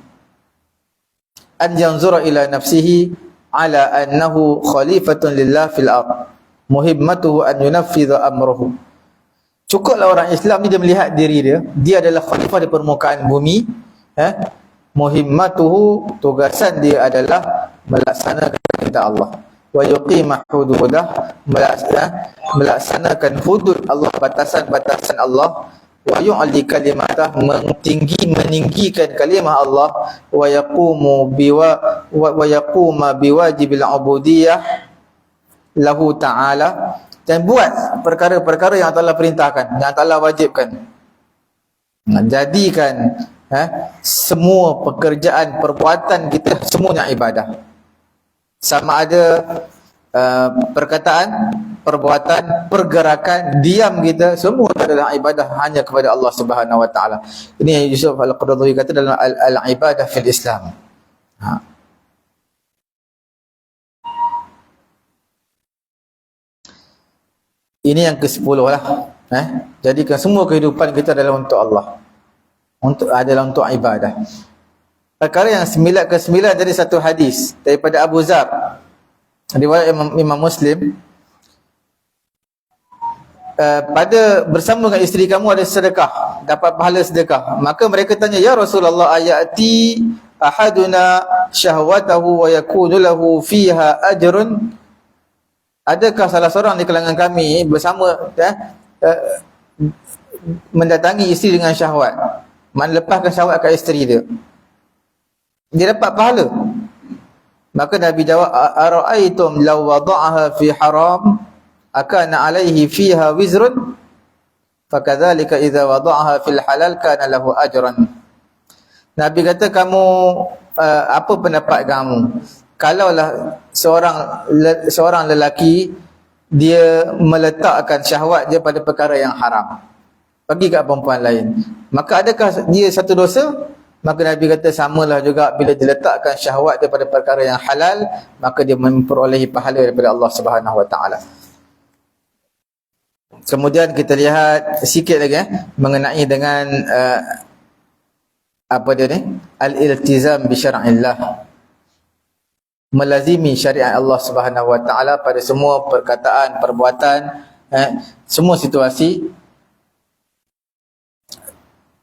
an yanzura ila nafsihi ala annahu khalifatun lillah fil ard, muhimmatuhu an yunaffidha amruhu. Cukuplah orang Islam ni dia melihat diri dia adalah khalifah di permukaan bumi, muhimmatuhu, tugasan dia adalah melaksanakan perintah Allah, wa yuqima hududah, melaksanakan hudud Allah, batasan-batasan Allah, wa yu'li kalimatah, meninggikan kalimah Allah, wa yaquma biwajibil ubudiyah lahu ta'ala, dan buat perkara-perkara yang Allah perintahkan, yang Allah wajibkan. Jadikan semua pekerjaan, perbuatan kita semuanya ibadah. Sama ada perkataan, perbuatan, pergerakan, diam kita, semua adalah ibadah hanya kepada Allah Subhanahu wa taala. Ini yang Yusuf Al-Qaradawi kata dalam al-ibadah fil Islam. Ini yang ke-10 lah. Jadikan semua kehidupan kita adalah untuk Allah, adalah untuk ibadah. Perkara yang ke-9 dari satu hadis daripada Abu Zar, riwayat Imam Muslim, pada bersama dengan isteri kamu ada sedekah, dapat pahala sedekah. Maka mereka tanya, ya Rasulullah, ayati ahaduna syahwatahu wa yakunu lahu fiha ajrun? Adakah salah seorang di kalangan kami bersama mendatangi isteri dengan syahwat, melepaskan syahwat kat isteri dia dapat pahala? Maka Nabi jawab, ara'aitum law wada'aha fi haram akana alaihi fiha wizrun fakadzalika idza wada'aha fil halal kana lahu ajran. Nabi kata, kamu apa pendapat kamu kalaulah seorang lelaki dia meletakkan syahwat dia pada perkara yang haram bagi kat perempuan lain, maka adakah dia satu dosa? Maka Nabi kata, samalah juga bila diletakkan syahwat dia pada perkara yang halal, maka dia memperolehi pahala daripada Allah Subhanahu Wa Taala. Kemudian kita lihat sikit lagi mengenai dengan apa dia ni, al-iltizam bi syar'illah, melazimi syariat Allah Subhanahu Wa Taala pada semua perkataan, perbuatan, semua situasi.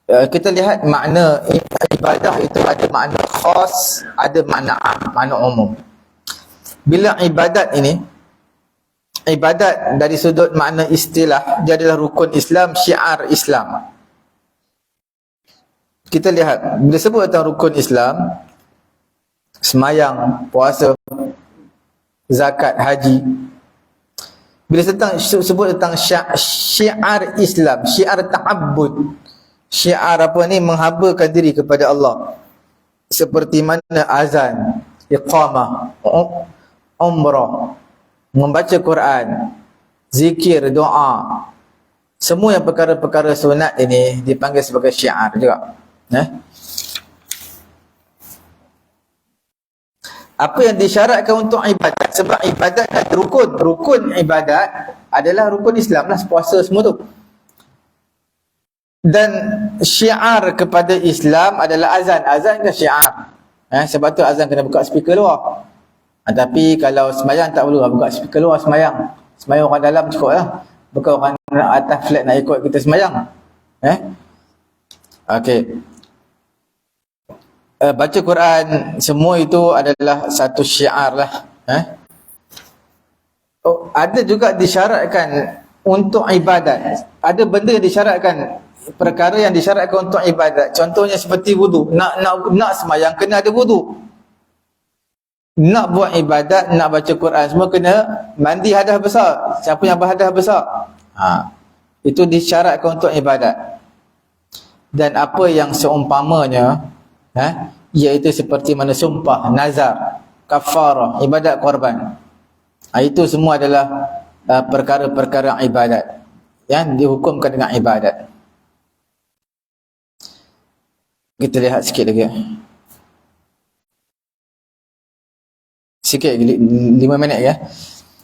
Kita lihat makna ibadah itu ada makna khas, ada makna makna umum. Bila ibadat ini, ibadat dari sudut makna istilah, dia adalah rukun Islam, syiar Islam. Kita lihat, bila sebut tentang rukun Islam, semayang, puasa, zakat, haji. Bila sebut tentang syiar Islam, syiar ta'abbud, syiar apa ni, menghabakan diri kepada Allah, seperti mana azan, iqamah, umrah, membaca Quran, zikir, doa, semua yang perkara-perkara sunat ini dipanggil sebagai syiar juga. Apa yang disyaratkan untuk ibadat, sebab ibadat ada rukun ibadat adalah rukun Islam lah, puasa semua tu. Dan syiar kepada Islam adalah azan kan syiar. Sebab tu azan kena buka speaker luar. Tapi kalau semayang tak perlu buka speaker luar semayang. Semayang orang dalam cukup lah. Bukan orang atas flat nak ikut kita semayang. Okey. Baca Quran, semua itu adalah satu syiar lah. Ada juga disyaratkan untuk ibadat. Ada benda yang disyaratkan, perkara yang disyaratkan untuk ibadat. Contohnya seperti wudu. Nak semayang kena ada wudu. Nak buat ibadat, nak baca Quran, semua kena mandi hadas besar. Siapa yang berhadas besar? Itu disyaratkan untuk ibadat. Dan apa yang seumpamanya, iaitu seperti mana sumpah, nazar, kafarah, ibadat korban. Itu semua adalah perkara-perkara ibadat yang dihukumkan dengan ibadat. Kita lihat sikit lagi. Sikit, 5 minit ya.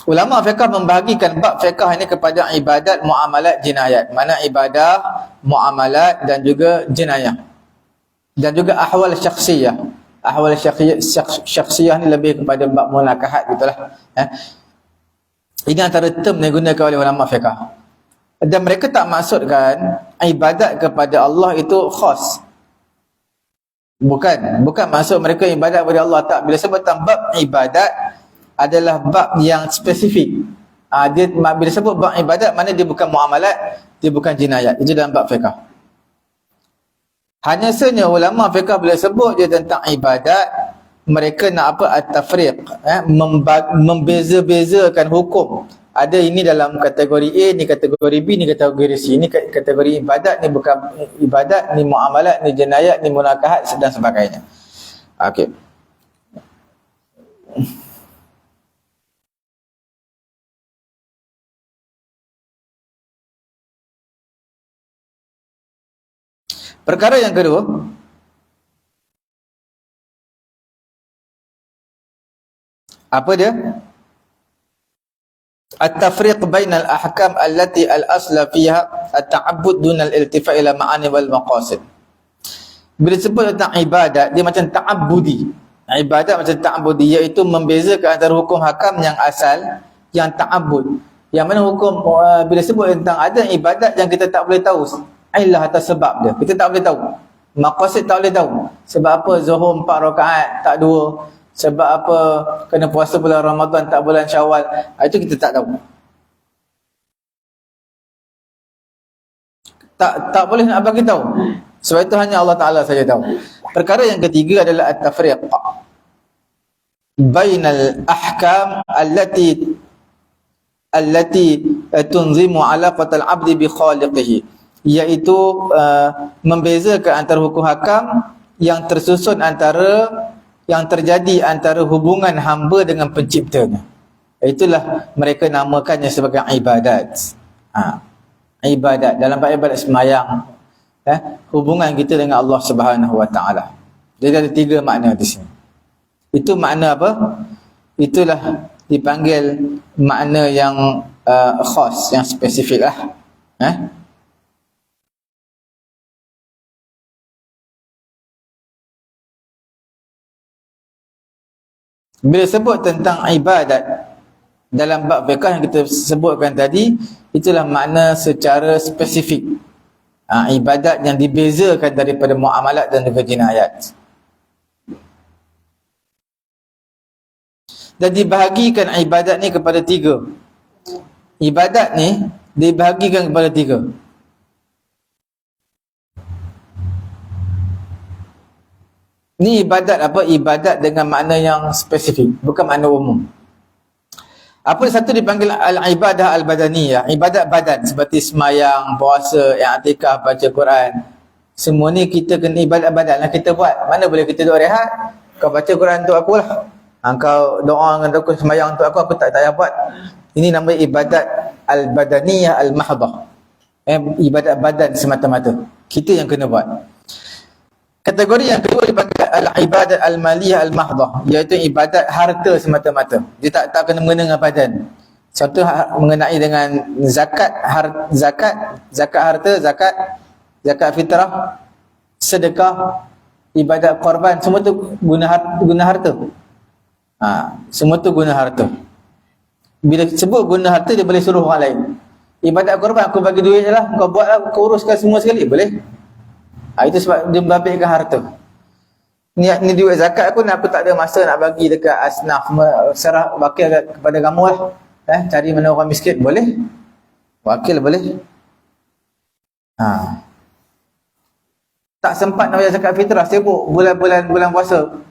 Ulama fiqh membahagikan bab fiqh ini kepada ibadat, muamalat, jinayat. Mana ibadah, muamalat dan juga jinayah. Dan juga ahwal syakhsiyah. Ahwal syakhsiyah ni lebih kepada bab munakahat gitulah. Ini antara term yang digunakan oleh ulama fiqh. Dan mereka tak maksudkan ibadat kepada Allah itu khas. Bukan maksud mereka ibadat kepada Allah, tak. Bila sebut tentang bab ibadat adalah bab yang spesifik. Dia bila sebut bab ibadat, mana dia bukan muamalat, dia bukan jinayat. Itu dalam bab fiqh. Hanya sahaja ulama fiqh bila sebut dia tentang ibadat, mereka nak apa? At-tafriq, membeza-bezakan hukum. Ada ini dalam kategori A, ni kategori B, ni kategori C. Ni kategori ibadat, ni bukan ibadat, ni muamalat, ni jinayat, ni munakahat dan sebagainya. Okey. Perkara yang kedua, apa dia? At-tafriq bainal ahkam allati al-asla fiha at-ta'abbud duna al-iltifa ila ma'ani wal maqasid. Bila sebut tentang ibadat, dia macam ta'abbudi. Ibadat macam ta'abbudi, iaitu membezakan antara hukum hakam yang asal, yang ta'abbud. Yang mana hukum, bila sebut tentang ada ibadat yang kita tak boleh tahu ilah atau sebab dia, kita tak boleh tahu. Maqasid tak boleh tahu. Sebab apa Zuhur 4 rakaat tak 2? Sebab apa kena puasa bulan Ramadan tak bulan Syawal? Itu kita tak tahu. Tak boleh nak bagi tahu. Sebab itu hanya Allah Ta'ala saja tahu. Perkara yang ketiga adalah at-tafriq bainal ahkam allati tunzimu alaqatal abdi bi khaliqihi, iaitu membezakan antara hukum hakam yang tersusun yang terjadi antara hubungan hamba dengan penciptanya. Itulah mereka namakannya sebagai ibadat. Ibadat dalam ibadat sembahyang, hubungan kita dengan Allah Subhanahu Wa Taala. Jadi ada 3 makna di sini. Itu makna apa? Itulah dipanggil makna yang khas, yang spesifik lah. Bila sebut tentang ibadat dalam bab fiqh yang kita sebutkan tadi, itulah makna secara spesifik. Ibadat yang dibezakan daripada muamalat dan juga jinayat. Dan dibahagikan ibadat ni kepada 3. Ibadat ni dibahagikan kepada 3. Ni ibadat apa? Ibadat dengan makna yang spesifik, bukan makna umum. Apa satu dipanggil al-ibadah al-badaniyah, ibadat badan seperti semayang, puasa, i'tikaf, baca Quran. Semua ni kita kena ibadat badan lah kita buat. Mana boleh kita duduk rehat? Kau baca Quran untuk aku lah. Kau doa dengan aku, semayang untuk aku tak payah buat. Ini nama ibadat al-badaniyah al-mahdhah. Ibadat badan semata-mata. Kita yang kena buat. Kategori yang kedua dipanggil al-ibadat al-maliyah al-mahdhah, iaitu ibadat harta semata-mata. Dia tak kena mengena dengan badan. Contoh mengenai dengan zakat harta, zakat fitrah, sedekah, ibadat korban, semua tu guna harta. Semua tu guna harta. Bila sebut guna harta, dia boleh suruh orang lain. Ibadat korban, aku bagi duit je lah, kau buat lah, kau uruskan semua sekali, boleh? Itu sebab dia membabitkan harta. Ni duit zakat pun aku tak ada masa nak bagi dekat asnaf, serah wakil kepada kamu lah. Cari mana orang miskin, boleh? Wakil boleh? Tak sempat nak bayar zakat fitrah, sibuk bulan puasa.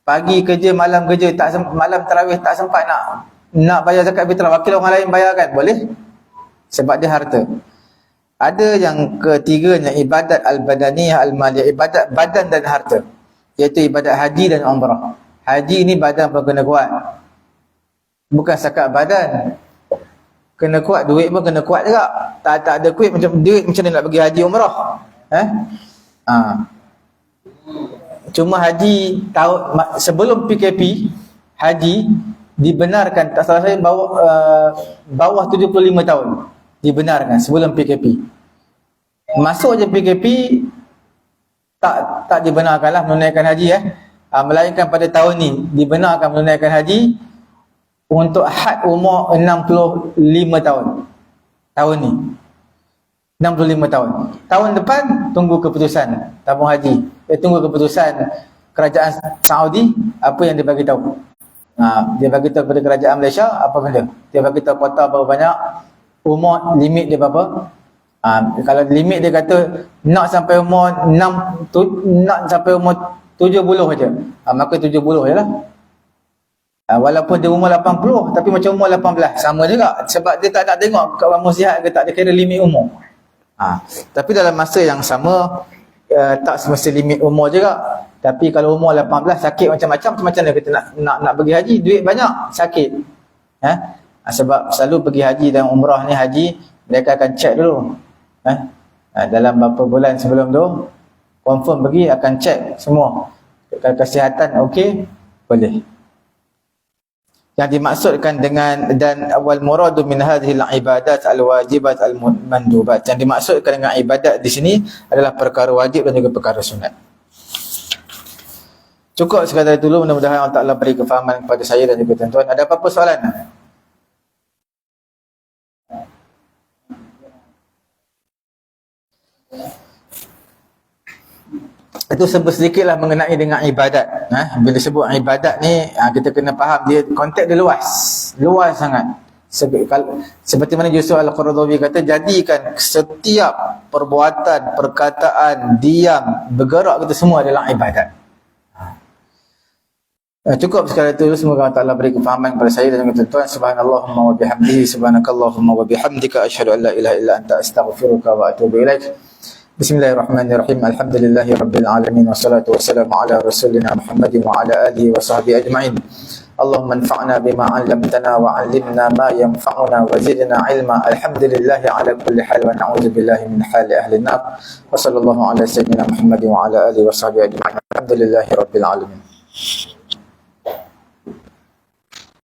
Pagi kerja, malam kerja, malam tarawih tak sempat nak bayar zakat fitrah, wakil orang lain bayarkan, boleh? Sebab dia harta. Ada yang ketiganya, ibadat al-badaniyah al-maliyah, ibadat badan dan harta, iaitu ibadat haji dan umrah. Haji ni badan pun kena kuat, bukan sakat badan, kena kuat, duit pun kena kuat juga. Tak ada duit macam mana nak pergi haji umrah? Cuma haji sebelum PKP, haji dibenarkan, tak salah saya, bawah 75 tahun dibenarkan sebelum PKP. Masuk je PKP tak dibenarkanlah menunaikan haji melainkan pada tahun ni dibenarkan menunaikan haji untuk had umur 65 tahun. Tahun ni 65 tahun. Tahun depan tunggu keputusan tabung haji. Tunggu keputusan kerajaan Saudi apa yang dia bagi tahu. Dia bagi tahu kepada kerajaan Malaysia apa benda. Dia bagi tahu kuota berapa banyak, umur limit dia berapa. Kalau limit dia kata nak sampai umur 70 aja. Maka 70 jelah. Walaupun dia umur 80 tapi macam umur 18 sama juga, sebab dia tak nak tengok kat kamu sihat ke tak, dia kira limit umur. Tapi dalam masa yang sama tak semesti limit umur juga. Tapi kalau umur 18 sakit macam-macam mana kita nak pergi haji, duit banyak, sakit. Sebab selalu pergi haji dan umrah ni, haji mereka akan check dulu. Dalam beberapa bulan sebelum tu confirm pergi, akan check semua. Kalau kesihatan okey, boleh. Yang dimaksudkan dengan dan awal muradu min hadhihi al-ibadat al-wajibat al-mandubat, yang dimaksudkan dengan ibadat di sini adalah perkara wajib dan juga perkara sunat. Cukup sekadar itu dulu. Mudah-mudahan Allah Ta'ala beri kefahaman kepada saya dan juga tuan-tuan. Ada apa-apa soalan? Itu sedikitlah mengenai dengan ibadat. Bila sebut ibadat ni, kita kena faham dia konteks dia luas. Luas sangat. Seperti mana Yusuf Al-Qaradawi kata, jadikan setiap perbuatan, perkataan, diam, bergerak kita semua adalah ibadat. Cukup sekali itu. Semoga Allah Ta'ala beri kefahaman kepada saya dan tuan-tuan. Subhanallahumma wa bihamdihi, subhanakallahumma wa bihamdika, asyhadu an la ilaha illa anta, astaghfiruka wa atubu ilaik. Bismillahirrahmanirrahim. Alhamdulillahi rabbil alamin, wassalatu wassalamu ala rasulina Muhammadin wa ala alihi wa sahbihi ajma'in. Allahumma anfa'na bima 'allamtana wa 'allimna ma yanfa'una wa zidna 'ilma. Alhamdulillahi ala kulli hal wa na'udzu billahi min hali ahli an-nar. Wa sallallahu ala sayyidina Muhammadin wa ala alihi wa sahbihi ajma'in. Alhamdulillahi rabbil alamin.